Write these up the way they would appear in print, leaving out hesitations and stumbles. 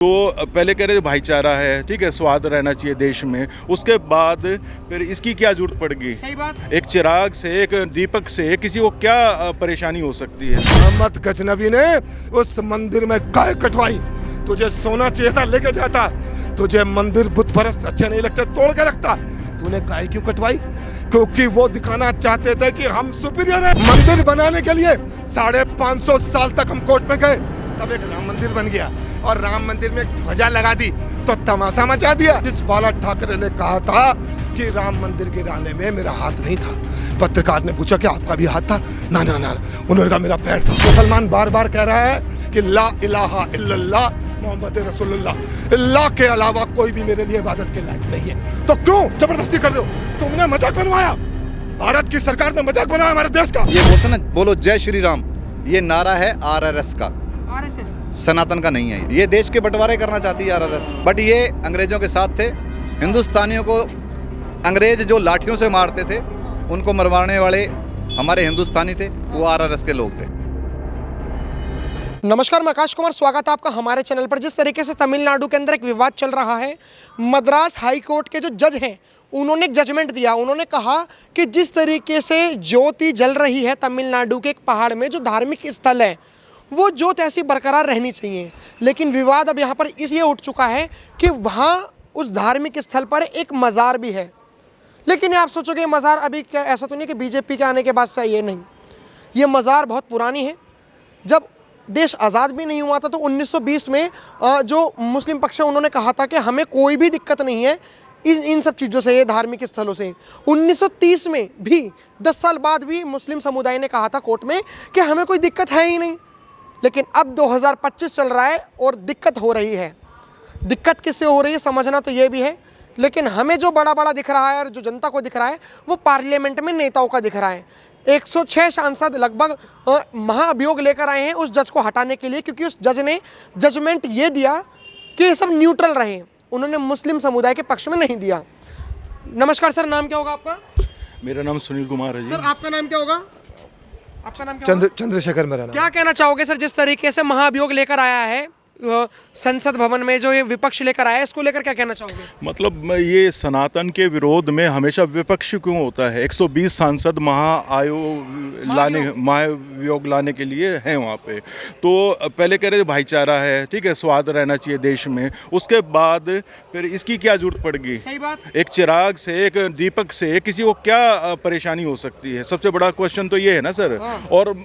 तो पहले कह रहे थे भाईचारा है, ठीक है, स्वाद रहना चाहिए देश में। उसके बाद फिर इसकी क्या जरूरत पड़ गई? सही बात। एक चिराग से, एक दीपक से किसी को क्या परेशानी हो सकती है? मोहम्मद गजनबी ने उस मंदिर में गाय कटवाई। तुझे सोना चाहिए था, लेके जाता। तुझे मंदिर बुत परस्त अच्छे नहीं लगते, तोड़ के रखता। तूने गाय क्यों कटवाई? क्योंकि वो दिखाना चाहते थे कि हम सुपीरियर हैं। मंदिर बनाने के लिए 550 साल तक हम कोर्ट में गए, तब एक राम मंदिर बन गया। और राम मंदिर में एक ध्वजा लगा दी तो तमाशा मचा दिया। जिस बाला ठाकरे ने कहा था कि राम मंदिर गिराने में मेरा हाथ नहीं था, पत्रकार ने पूछा कि आपका भी हाथ था? ना ना ना, उन्होंने कहा मेरा पैर था। मुसलमान बार बार कह रहा है कि ला इलाहा इल्लल्लाह मोहम्मद रसूलुल्लाह, अल्लाह के अलावा कोई भी मेरे लिए इबादत के लायक नहीं है। तो क्यों जबरदस्ती कर रहे हो? तुमने मजाक बनवाया, भारत की सरकार ने मजाक बनाया हमारे देश का। ये बोलते ना, बोलो जय श्री राम, ये नारा है आरएसएस का, आरएसएस सनातन का नहीं है। ये देश के बंटवारे करना चाहती है आरएसएस, बट ये अंग्रेजों के साथ थे। हिंदुस्तानियों को अंग्रेज जो लाठियों से मारते थे, उनको मरवाने वाले हमारे हिंदुस्तानी थे, वो आरएसएस के लोग थे। नमस्कार, मैं आकाश कुमार, स्वागत है आपका हमारे चैनल पर। जिस तरीके से तमिलनाडु के अंदर एक विवाद चल रहा है, मद्रास हाई कोर्ट के जो जज हैं उन्होंने एक जजमेंट दिया। उन्होंने कहा कि जिस तरीके से ज्योति जल रही है तमिलनाडु के एक पहाड़ में जो धार्मिक स्थल है, वो ज्योत ऐसी बरकरार रहनी चाहिए। लेकिन विवाद अब यहाँ पर इसलिए उठ चुका है कि वहाँ उस धार्मिक स्थल पर एक मज़ार भी है। लेकिन आप सोचोगे मज़ार अभी क्या, ऐसा तो नहीं कि बीजेपी के आने के बाद से ये नहीं, ये मज़ार बहुत पुरानी है। जब देश आज़ाद भी नहीं हुआ था तो 1920 में जो मुस्लिम पक्ष है उन्होंने कहा था कि हमें कोई भी दिक्कत नहीं है इन सब चीज़ों से, ये धार्मिक स्थलों से। 1930 में भी 10 साल बाद भी मुस्लिम समुदाय ने कहा था कोर्ट में कि हमें कोई दिक्कत है ही नहीं। लेकिन अब 2025 चल रहा है और दिक्कत हो रही है। दिक्कत किससे हो रही है समझना तो ये भी है, लेकिन हमें जो बड़ा बड़ा दिख रहा है और जो जनता को दिख रहा है वो पार्लियामेंट में नेताओं का दिख रहा है। 106 सांसद लगभग महाअभियोग लेकर आए हैं उस जज को हटाने के लिए, क्योंकि उस जज ने जजमेंट ये दिया कि ये सब न्यूट्रल रहे। उन्होंने मुस्लिम समुदाय के पक्ष में नहीं दिया। नमस्कार सर, नाम क्या होगा आपका? मेरा नाम सुनील कुमार है जी। सर आपका नाम क्या होगा? आपका नाम क्या होगा? चंद्रशेखर मेरा नाम। क्या कहना चाहोगे सर, जिस तरीके से महाअभियोग लेकर आया है संसद भवन में, जो ये विपक्ष लेकर आया है, इसको लेकर क्या कहना चाहोगे? मतलब ये सनातन के विरोध में हमेशा विपक्ष क्यों होता है? 120 सांसद महाभियोग लाने के लिए हैं वहाँ पे। तो पहले कह रहे थे भाईचारा है, ठीक है, स्वाद रहना चाहिए देश में। उसके बाद फिर इसकी क्या जरूरत पड़ गई? सही बात। एक चिराग से, एक दीपक से किसी को क्या परेशानी हो सकती है? सबसे बड़ा क्वेश्चन तो ये है ना सर। और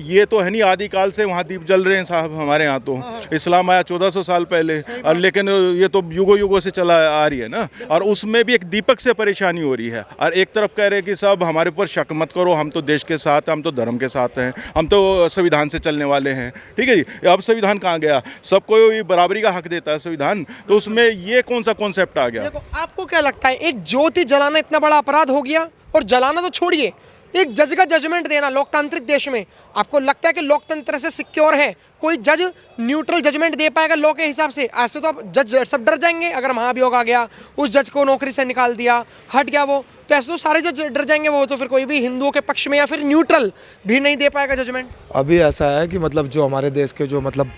ये तो है नहीं आदिकाल से वहाँ दीप जल रहे हैं साहब। हमारे यहाँ तो इस्लाम आया 1400 साल पहले, और लेकिन ये तो युगों युगों से चला आ रही है ना। और उसमें भी एक दीपक से परेशानी हो रही है। और एक तरफ कह रहे हैं कि साहब हमारे ऊपर शक मत करो, हम तो देश के साथ हैं, हम तो धर्म के साथ हैं, हम तो संविधान से चलने वाले हैं। ठीक है जी। अब संविधान कहाँ गया? सबको ये बराबरी का हक देता है संविधान, तो उसमें ये कौन सा कॉन्सेप्ट आ गया? देखो, आपको क्या लगता है एक ज्योति जलाना इतना बड़ा अपराध हो गया? और जलाना तो छोड़िए, एक जज का जजमेंट देना लोकतांत्रिक देश में, आपको लगता है कि लोकतंत्र से सिक्योर है? कोई जज न्यूट्रल जजमेंट दे पाएगा लॉ के हिसाब से? ऐसे तो आप जज सब डर जाएंगे। अगर महाभियोग आ गया, उस जज को नौकरी से निकाल दिया, हट गया वो, तो ऐसे तो सारे जज डर जाएंगे। वो तो फिर कोई भी हिंदुओं के पक्ष में या फिर न्यूट्रल भी नहीं दे पाएगा जजमेंट। अभी ऐसा है कि मतलब जो हमारे देश के जो मतलब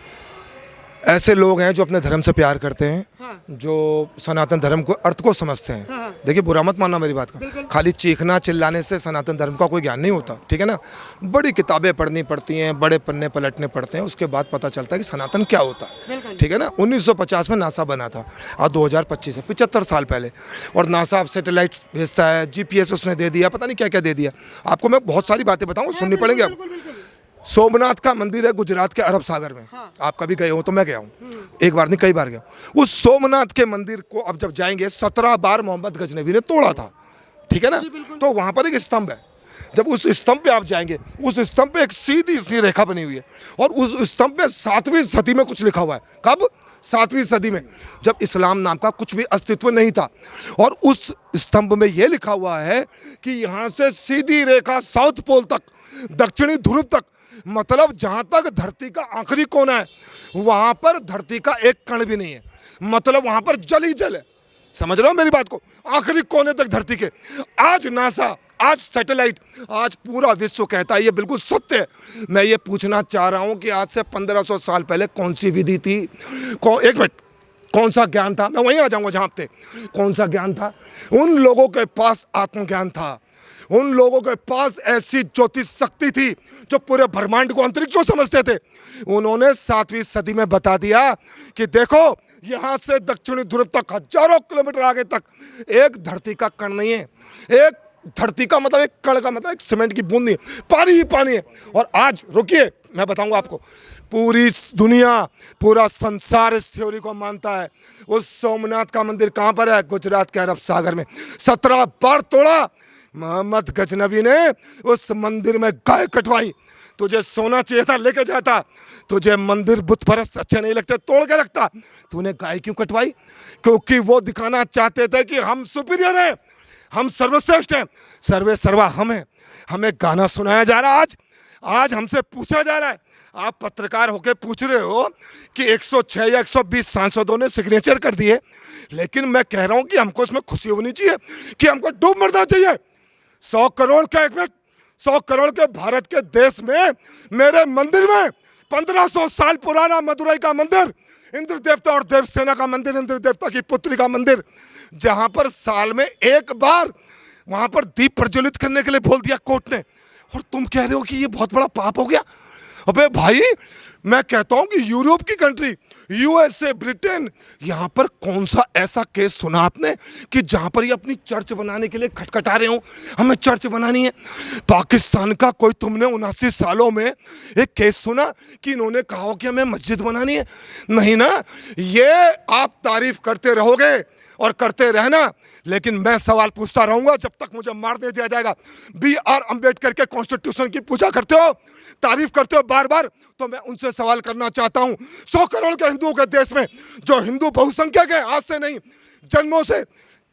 ऐसे लोग हैं जो अपने धर्म से प्यार करते हैं, हाँ। जो सनातन धर्म को अर्थ को समझते हैं। हाँ। देखिए, बुरा मत मानना मेरी बात का, खाली चीखना चिल्लाने से सनातन धर्म का कोई ज्ञान नहीं होता, ठीक है ना। बड़ी किताबें पढ़नी पड़ती हैं, बड़े पन्ने पलटने पड़ते हैं, उसके बाद पता चलता है कि सनातन क्या होता है, ठीक है ना। 1950 में नासा बना था, आज 2025 है, 75 साल पहले। और नासा अब सैटेलाइट भेजता है, GPS उसने दे दिया, पता नहीं क्या क्या दे दिया। आपको मैं बहुत सारी बातें बताऊँ, सुननी पड़ेंगी आपको। सोमनाथ का मंदिर है गुजरात के अरब सागर में। हाँ। आप कभी गए हो? तो मैं गया हूँ, एक बार नहीं कई बार गया। उस सोमनाथ के मंदिर को अब जब जाएंगे, 17 बार मोहम्मद गजनबी ने तोड़ा था, ठीक है ना। तो वहाँ पर एक स्तंभ है, जब उस स्तंभ पे आप जाएंगे, उस स्तंभ पे एक सीधी सी रेखा बनी हुई है, और उस स्तंभ पे 7वीं सदी में कुछ लिखा हुआ है। कब? 7वीं सदी में, जब इस्लाम नाम का कुछ भी अस्तित्व नहीं था। और उस स्तंभ में यह लिखा हुआ है कि यहाँ से सीधी रेखा साउथ पोल तक, दक्षिणी ध्रुव तक, मतलब जहाँ तक धरती का आखिरी कोना है वहाँ पर धरती का एक कण भी नहीं है, मतलब वहाँ पर जल ही जल है। समझ रहे हो मेरी बात को? आखिरी कोने तक धरती के। आज नासा, आज सैटेलाइट, आज पूरा विश्व कहता है ये बिल्कुल सत्य है। मैं ये पूछना चाह रहा हूँ कि आज से 1500 साल पहले कौन सी विधि थी? एक मिनट, कौन सा ज्ञान था? मैं वहीं आ जाऊंगा जहां पे कौन सा ज्ञान था। उन लोगों के पास आत्मज्ञान था, उन लोगों के पास ऐसी ज्योतिष शक्ति थी जो पूरे ब्रह्मांड को अंतरिक्ष को समझते थे। उन्होंने 7वीं सदी में बता दिया कि देखो यहां से दक्षिणी ध्रुव तक हजारों किलोमीटर आगे तक एक धरती का कण नहीं है। एक धरती का मतलब एक कण का मतलब एक सीमेंट की बूंद नहीं है, पानी ही पानी है। और आज रुकिए, मैं बताऊंगा आपको, पूरी दुनिया, पूरा संसार इस थ्योरी को मानता है। उस सोमनाथ का मंदिर कहां पर है? गुजरात के अरब सागर में। 17 बार तोड़ा मोहम्मद गजनबी ने, उस मंदिर में गाय कटवाई। तुझे सोना चाहिए था, लेके जाता। तुझे मंदिर बुत परस्त अच्छे नहीं लगते, तोड़ के रखता। तूने गाय क्यों कटवाई? क्योंकि वो दिखाना चाहते थे कि हम सुपीरियर हैं, हम सर्वश्रेष्ठ हैं, सर्वे सर्वा हम हैं। हमें गाना सुनाया जा रहा है। आज हमसे पूछा जा रहा है, आप पत्रकार होकर पूछ रहे हो कि 106 या 120 सांसदों ने सिग्नेचर कर दिए, लेकिन मैं कह रहा हूं कि हमको इसमें खुशी होनी चाहिए कि हमको डूब मरना चाहिए। 100 करोड़ का, एक मिनट, 100 करोड़ के भारत के देश में मेरे मंदिर में 1500 साल पुराना मदुरई का मंदिर, इंद्र देवता और देवसेना का मंदिर, इंद्र देवता की पुत्री का मंदिर, जहां पर साल में एक बार वहां पर दीप प्रज्वलित करने के लिए बोल दिया कोर्ट ने, और तुम कह रहे हो कि ये बहुत बड़ा पाप हो गया। अबे भाई, मैं कहता हूं कि यूरोप की कंट्री, यूएसए, ब्रिटेन, यहां पर कौन सा ऐसा केस सुना आपने कि जहां पर ये अपनी चर्च बनाने के लिए खटखटा रहे हो, हमें चर्च बनानी है। पाकिस्तान का कोई तुमने 79 सालों में एक केस सुना कि इन्होंने कहा हो कि हमें मस्जिद बनानी है? नहीं ना। ये आप तारीफ करते रहोगे और करते रहना, लेकिन मैं सवाल पूछता रहूंगा जब तक मुझे मार दे दिया जाएगा। BR अम्बेडकर के कॉन्स्टिट्यूशन की पूजा करते हो, तारीफ करते हो बार बार, तो मैं उनसे सवाल करना चाहता हूं, 100 करोड़ के हिंदुओं के देश में जो हिंदू बहुसंख्यक है, आज से नहीं जन्मों से,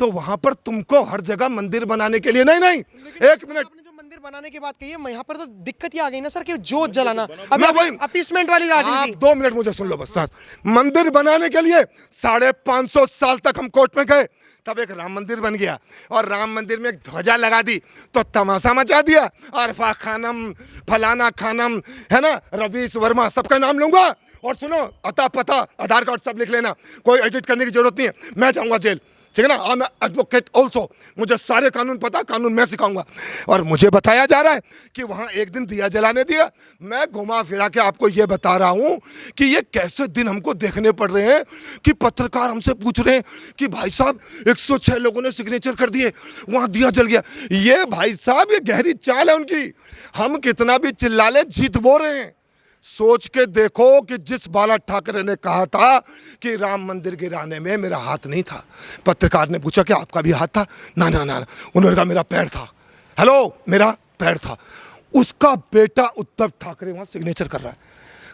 तो वहां पर तुमको हर जगह मंदिर बनाने के लिए नहीं, एक मिनट, मंदिर बनाने की बात कही है, यहाँ पर तो दिक्कत ही आ गई ना सर कि जोत जलाना, मैं वही अपीसमेंट वाली राजनीति। 2 मिनट मुझे सुन लो बस। मंदिर बनाने के लिए 550 साल तक हम कोर्ट में गए, तब एक राम मंदिर बन गया, और राम मंदिर में एक ध्वजा लगा दी तो तमाशा मचा दिया। अरफा खानम, फलाना खानम, है ना, रवीश वर्मा, सबका नाम लूंगा। और सुनो, अता पता, आधार कार्ड सब लिख लेना, कोई एडिट करने की जरूरत नहीं है। मैं जाऊंगा जेल, ठीक है ना। आई एम एडवोकेट ऑल्सो, मुझे सारे कानून पता, कानून मैं सिखाऊंगा। और मुझे बताया जा रहा है कि वहाँ एक दिन दिया जलाने दिया। मैं घुमा फिरा के आपको ये बता रहा हूँ कि ये कैसे दिन हमको देखने पड़ रहे हैं कि पत्रकार हमसे पूछ रहे हैं कि भाई साहब 106 लोगों ने सिग्नेचर कर दिए, वहाँ दिया जल गया। ये भाई साहब, ये गहरी चाल है उनकी। हम कितना भी चिल्ला ले, जीत वो रहे हैं। सोच के देखो कि जिस बाला ठाकरे ने कहा था कि राम मंदिर गिराने में मेरा हाथ नहीं था, पत्रकार ने पूछा कि आपका भी हाथ था? ना ना ना, उन्होंने कहा मेरा पैर था। हेलो, मेरा पैर था। उसका बेटा उद्धव ठाकरे वहां सिग्नेचर कर रहा है।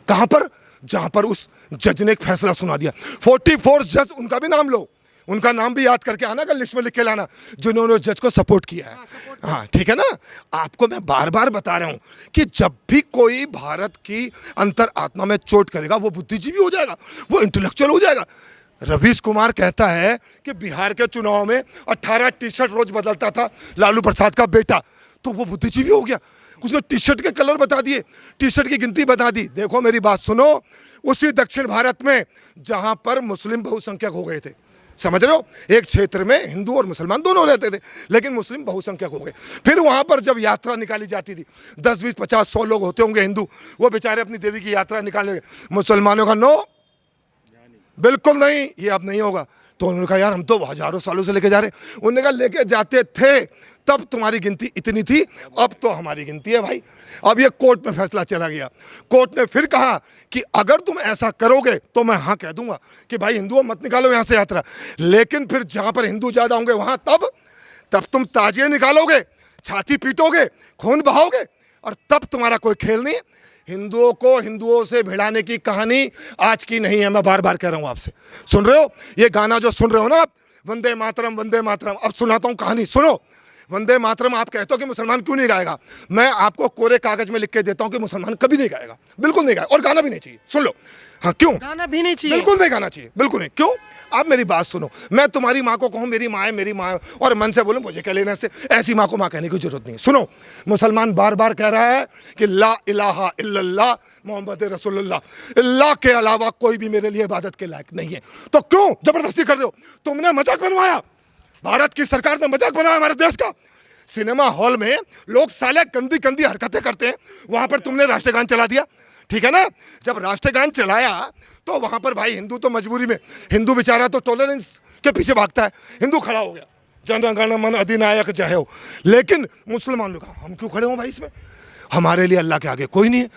कहां पर? जहां पर उस जज ने एक फैसला सुना दिया। 44 जज, उनका भी नाम लो, उनका नाम भी याद करके आना, कल लिस्ट में लिख के लाना, जिन्होंने जज को सपोर्ट किया है। हाँ, ठीक है ना। आपको मैं बार बार बता रहा हूं कि जब भी कोई भारत की अंतर आत्मा में चोट करेगा, वो बुद्धिजीवी हो जाएगा, वो इंटेलेक्चुअल हो जाएगा। रवीश कुमार कहता है कि बिहार के चुनाव में 18 टी-शर्ट रोज बदलता था लालू प्रसाद का बेटा, तो वो बुद्धिजीवी हो गया। उसने टी-शर्ट के कलर बता दिए, टी-शर्ट की गिनती बता दी। देखो मेरी बात सुनो, उसी दक्षिण भारत में जहां पर मुस्लिम बहुसंख्यक हो गए थे, समझ रहे हो, एक क्षेत्र में हिंदू और मुसलमान दोनों रहते थे, लेकिन मुस्लिम बहुसंख्यक हो गए। फिर वहां पर जब यात्रा निकाली जाती थी, 10, 20, 50, 100 लोग होते होंगे हिंदू, वो बेचारे अपनी देवी की यात्रा निकालने, मुसलमानों का नो, बिल्कुल नहीं, ये अब नहीं होगा। तो उन्होंने कहा यार हम तो हजारों सालों से लेके जा रहे हैं। उन्होंने कहा लेके जाते थे तब तुम्हारी गिनती इतनी थी, अब तो हमारी गिनती है भाई। अब ये कोर्ट में फैसला चला गया। कोर्ट ने फिर कहा कि अगर तुम ऐसा करोगे तो मैं हाँ कह दूंगा कि भाई हिंदुओं मत निकालो यहाँ से यात्रा, लेकिन फिर जहाँ पर हिंदू ज़्यादा होंगे वहाँ तब तुम ताजिए निकालोगे, छाती पीटोगे, खून बहाओगे, और तब तुम्हारा कोई खेल नहीं है। हिंदुओं को हिंदुओं से भिड़ाने की कहानी आज की नहीं है, मैं बार बार कह रहा हूँ आपसे। सुन रहे हो ये गाना जो सुन रहे हो ना आप, वंदे मातरम वंदे मातरम, अब सुनाता हूँ कहानी, सुनो। वंदे मातरम आप कहते हो कि मुसलमान क्यों नहीं गाएगा, मैं आपको कोरे कागज में लिख के देता हूँ कि मुसलमान कभी नहीं गाएगा, बिल्कुल नहीं गाएगा, और गाना भी नहीं चाहिए। सुन लो, हाँ क्यों गाना भी नहीं चाहिए? बिल्कुल नहीं गाना चाहिए, बिल्कुल नहीं। क्यों? आप मेरी बात सुनो, मैं तुम्हारी माँ को कहूँ मेरी माँ है, मेरी माँ है, और मन से बोलूँ मुझे क्या लेने से, ऐसी माँ को माँ कहने की जरूरत नहीं। सुनो, मुसलमान बार बार कह रहा है कि ला इलाहा इल्लल्लाह मोहम्मद रसूलुल्लाह, अल्लाह के अलावा कोई भी मेरे लिए इबादत के लायक नहीं है। तो क्यों जबरदस्ती कर रहे हो? तुमने मजाक बनवाया, भारत की सरकार ने मजाक बनाया हमारे देश का। सिनेमा हॉल में लोग साले गंदी गंदी हरकतें करते हैं, वहां पर तुमने राष्ट्रगान चला दिया, ठीक है ना। जब राष्ट्रगान चलाया तो वहां पर भाई हिंदू तो मजबूरी में, हिंदू बेचारा तो टॉलरेंस के पीछे भागता है, हिंदू खड़ा हो गया, जन गण मन अधिनायक जय हो। लेकिन मुसलमान लोग हम क्यों खड़े हो भाई इसमें? हमारे लिए अल्लाह के आगे कोई नहीं है।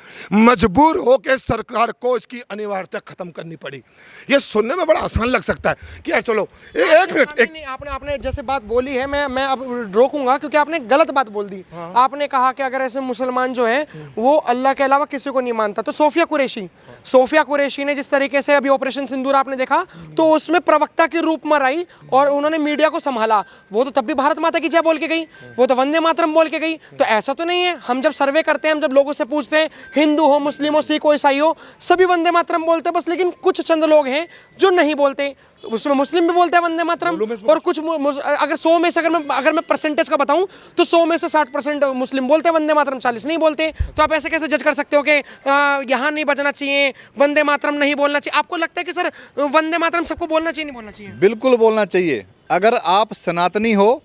मजबूर होकर सरकार को इसकी अनिवार्यता खत्म करनी पड़ी। ये सुनने में बड़ा आसान लग सकता है कि यार चलो एक मिनट, एक नहीं, आपने जैसे बात बोली है, मैं अब रोकूंगा क्योंकि आपने गलत बात बोल दी। आपने कहा कि अगर ऐसे मुसलमान जो है वो अल्लाह के अलावा किसी को नहीं मानता, तो सोफिया कुरैशी ने जिस तरीके से अभी ऑपरेशन सिंदूर आपने देखा, तो उसमें प्रवक्ता के रूप में आई और उन्होंने मीडिया को संभाला। वो तो तब भी भारत माता की जय बोल के गई, वो तो वंदे मातरम बोल के गई। तो ऐसा तो नहीं है, हम जब सर्वे करते हैं, हम जब लोगों से पूछते हैं, हिंदू हो, मुस्लिम हो, सिख हो, ईसाई हो, सभी वंदे मातरम बोलते हैं बस। लेकिन कुछ चंद लोग हैं जो नहीं बोलते, उसमें मुस्लिम भी बोलते हैं वंदे मातरम, और कुछ अगर 100 में से अगर मैं परसेंटेज का बताऊं तो 100 में से 60% मुस्लिम बोलते हैं वंदे मातरम, 40 नहीं बोलते। तो आप ऐसे कैसे जज कर सकते हो कि यहाँ नहीं बजना चाहिए, वंदे मातरम नहीं बोलना चाहिए? आपको लगता है कि सर वंदे मातरम सबको बोलना चाहिए, नहीं बोलना चाहिए? बिल्कुल बोलना चाहिए। अगर आप सनातनी हो,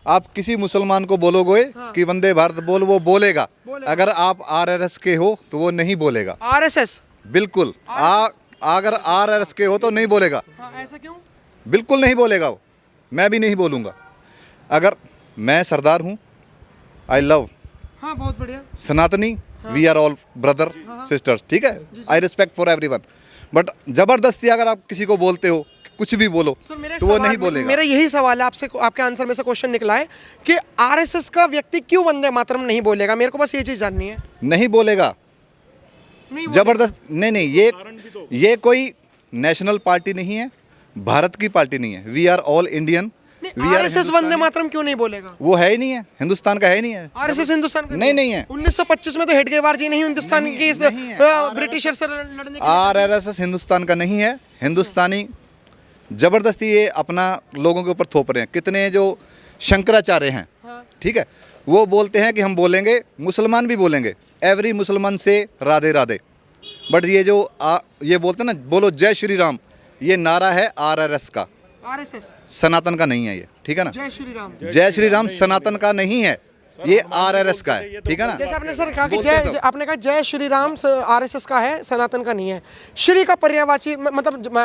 आप किसी मुसलमान को बोलोगे कि वंदे भारत बोल, वो बोलेगा। अगर आप आरएसएस के हो तो वो नहीं बोलेगा। आरएसएस? बिल्कुल। अगर आरएसएस के हो तो नहीं बोलेगा। ऐसा क्यों? बिल्कुल नहीं बोलेगा वो, मैं भी नहीं बोलूँगा। अगर मैं सरदार हूँ, आई लव बहुत बढ़िया सनातनी, we are all brother sisters, ठीक है। I respect for everyone. But जबरदस्ती अगर आप किसी को बोलते हो कुछ भी बोलो तो वो नहीं बोलेगा। मेरा यही सवाल है आपसे, आपके आंसर में से क्वेश्चन निकला है कि आरएसएस का व्यक्ति क्यों वंदे मातरम नहीं बोलेगा? मेरे को बस ये चीज जाननी है। नहीं बोलेगा, जबरदस्त नहीं। ये कोई नेशनल पार्टी नहीं है, भारत की पार्टी नहीं है। We are all Indian. RSS Vande Mataram क्यों नहीं बोलेगा? वो है ही नहीं है, हिंदुस्तान का है नहीं है। आरएसएस हिंदुस्तान का नहीं है। 1925 में तो हेडगेवार जी नहीं हिंदुस्तान की ब्रिटिशर से लड़ने के आरएसएस हिंदुस्तान का नहीं है। हिंदुस्तानी जबरदस्ती ये अपना लोगों के ऊपर थोप रहे हैं। कितने जो शंकराचार्य हैं, ठीक है, वो बोलते हैं कि हम बोलेंगे, मुसलमान भी बोलेंगे, एवरी मुसलमान से राधे राधे। बट ये जो ये बोलते हैं ना, बोलो जय श्री राम, ये नारा है आरएसएस का, आरएसएस सनातन का नहीं है ये, ठीक है ना। जय श्री राम, जय श्री राम सनातन का नहीं है, ये आरएसएस का है, ठीक है ना। जैसे आपने सर कहा कि आपने कहा जय श्री राम आरएसएस का है, सनातन का नहीं है। श्री का पर्यायवाची मतलब मैं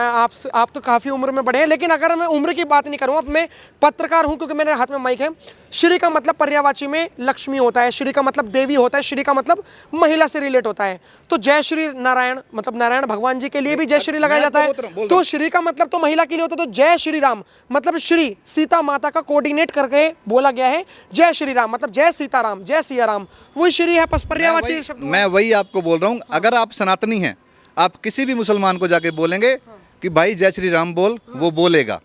आप तो काफ़ी उम्र में बड़े हैं, लेकिन अगर मैं उम्र की बात नहीं करूँ, अब मैं पत्रकार हूँ क्योंकि मेरे हाथ में माइक है। श्री का मतलब पर्यायवाची में लक्ष्मी होता है, श्री का मतलब देवी होता है, श्री का मतलब महिला से रिलेट होता है। तो जय श्री नारायण मतलब नारायण भगवान जी के लिए भी जय श्री लगाया जाता है। तो श्री का मतलब तो महिला के लिए होता है। तो जय श्री राम मतलब श्री सीता माता का कोऑर्डिनेट करके बोला गया है। जय श्री राम मतलब जय सीताराम, जय सिया राम, वही श्री है, पर्यायवाची शब्द। मैं वही आपको बोल रहा हूँ, अगर आप सनातनी हैं, आप किसी भी मुसलमान को जाके बोलेंगे कि भाई जय श्री राम बोल, वो बोलेगा।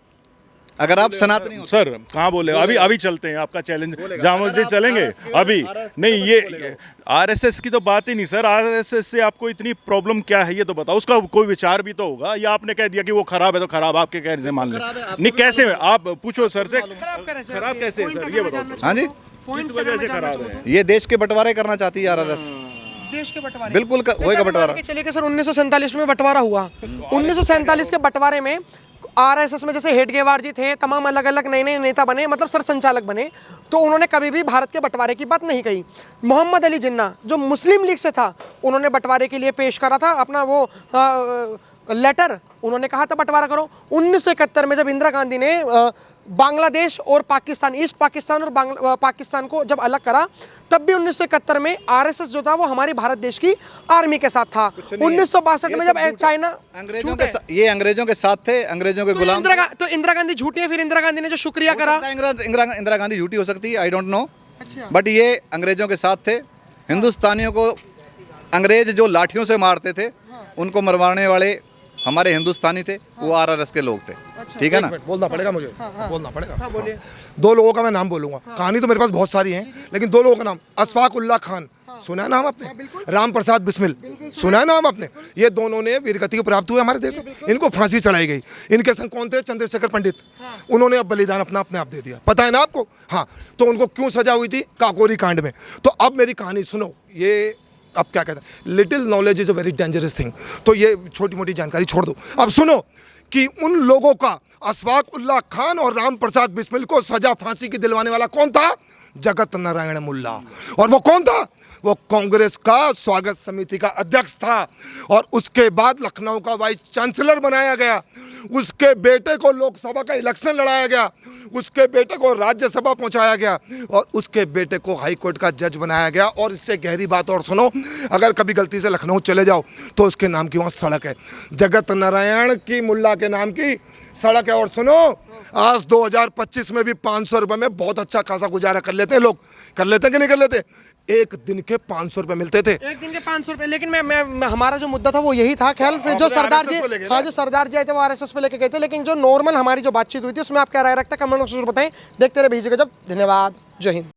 अगर आप सनातनी हो। सर कहाँ बोले? अभी चलते हैं, आपका चैलेंज जामा मस्जिद चलेंगे अभी? नहीं, ये आरएसएस की तो बात ही नहीं सर। आरएसएस से आपको इतनी प्रॉब्लम क्या है ये तो बताओ, उसका कोई विचार भी तो होगा। या आपने कह दिया कि वो खराब है तो खराब आपके कहने से मान लें? नहीं, कैसे आप पूछो सर से, खराब कैसे है सर ये बताओ। हाँ जी, किस वजह से खराब है? ये देश के बंटवारे करना चाहती है आरएसएस। देश के बंटवारे बिल्कुल होएगा बंटवारा। चलिए कि सर 1947 में बंटवारा हुआ। 1947 के बंटवारे में आरएसएस में जैसे हेडगेवार जी थे, तमाम अलग अलग नए नए नेता बने, मतलब सर संचालक बने, तो उन्होंने कभी भी भारत के बंटवारे की बात नहीं कही। मोहम्मद अली जिन्ना जो मुस्लिम लीग से था, उन्होंने बंटवारे के लिए पेश करा था अपना वो लेटर, उन्होंने कहा था बंटवारा करो। 1971 में जब इंदिरा गांधी ने बांग्लादेश और पाकिस्तान, ईस्ट पाकिस्तान और पाकिस्तान को जब अलग करा, तब भी 1971 में आरएसएस जो था वो हमारे भारत देश की आर्मी के साथ था। 1962 में जब चाइना, ये अंग्रेजों के साथ थे, अंग्रेजों के गुलाम। तो इंदिरा गांधी झूठी है? फिर इंदिरा गांधी ने जो शुक्रिया करा, इंदिरा गांधी झूठी हो सकती है, आई डोंट नो, बट ये अंग्रेजों के साथ थे। हिंदुस्तानियों को अंग्रेज जो लाठियों से मारते थे, उनको मरवाने वाले हमारे हिंदुस्तानी थे, वो आरएसएस के लोग थे, ठीक है ना। बोलना पड़ेगा मुझे, बोलना पड़ेगा। बोलिए। 2 लोगों का मैं नाम बोलूंगा, कहानी तो मेरे पास बहुत सारी है, लेकिन 2 लोगों का नाम, अशफाक उल्लाह खान, सुना है नाम आपने? राम प्रसाद बिस्मिल, सुना है नाम आपने? ये दोनों ने वीरगति को प्राप्त हुए हमारे देश में, इनको फांसी चढ़ाई गई। इनके संग कौन थे? चंद्रशेखर पंडित, उन्होंने अब बलिदान अपने आप दे दिया, पता है ना आपको? हाँ, तो उनको क्यों सजा हुई थी? काकोरी कांड में। तो अब मेरी कहानी सुनो। ये अब क्या कहते हैं, little knowledge is a very dangerous thing. तो ये छोटी मोटी जानकारी छोड़ दो। अब सुनो कि उन लोगों का अशफाक उल्लाह खान और राम प्रसाद बिस्मिल को सजा फांसी की दिलवाने वाला कौन था? जगत नारायण मुल्ला। और वो कौन था? वो कांग्रेस का स्वागत समिति का अध्यक्ष था और उसके बाद लखनऊ का वाइस चांसलर बनाया गया। उसके बेटे को लोकसभा का इलेक्शन लड़ाया गया, उसके बेटे को राज्यसभा पहुंचाया गया और उसके बेटे को हाई कोर्ट का जज बनाया गया। और इससे गहरी बात और सुनो, अगर कभी गलती से लखनऊ चले जाओ तो उसके नाम की वहाँ सड़क है, जगत नारायण की मुल्ला के नाम की सड़क है। और सुनो, आज 2025 में भी 500 रुपये में बहुत अच्छा खासा गुजारा कर लेते हैं लोग। कर लेते कि नहीं कर लेते? एक दिन के 500 रुपये मिलते थे, एक दिन के 500 रुपये। लेकिन मैं हमारा जो मुद्दा था वो यही था। ख्याल फिर जो सरदार जी, हाँ जो सरदार जी आए थे वो आरएसएस पे लेके गए थे, लेकिन जो नॉर्मल हमारी जो बातचीत हुई थी उसमें आप क्या राय रखते हैं कमेंट में जरूर बताएं। देखते रहे बीजेपी का जब। धन्यवाद, जय हिंद।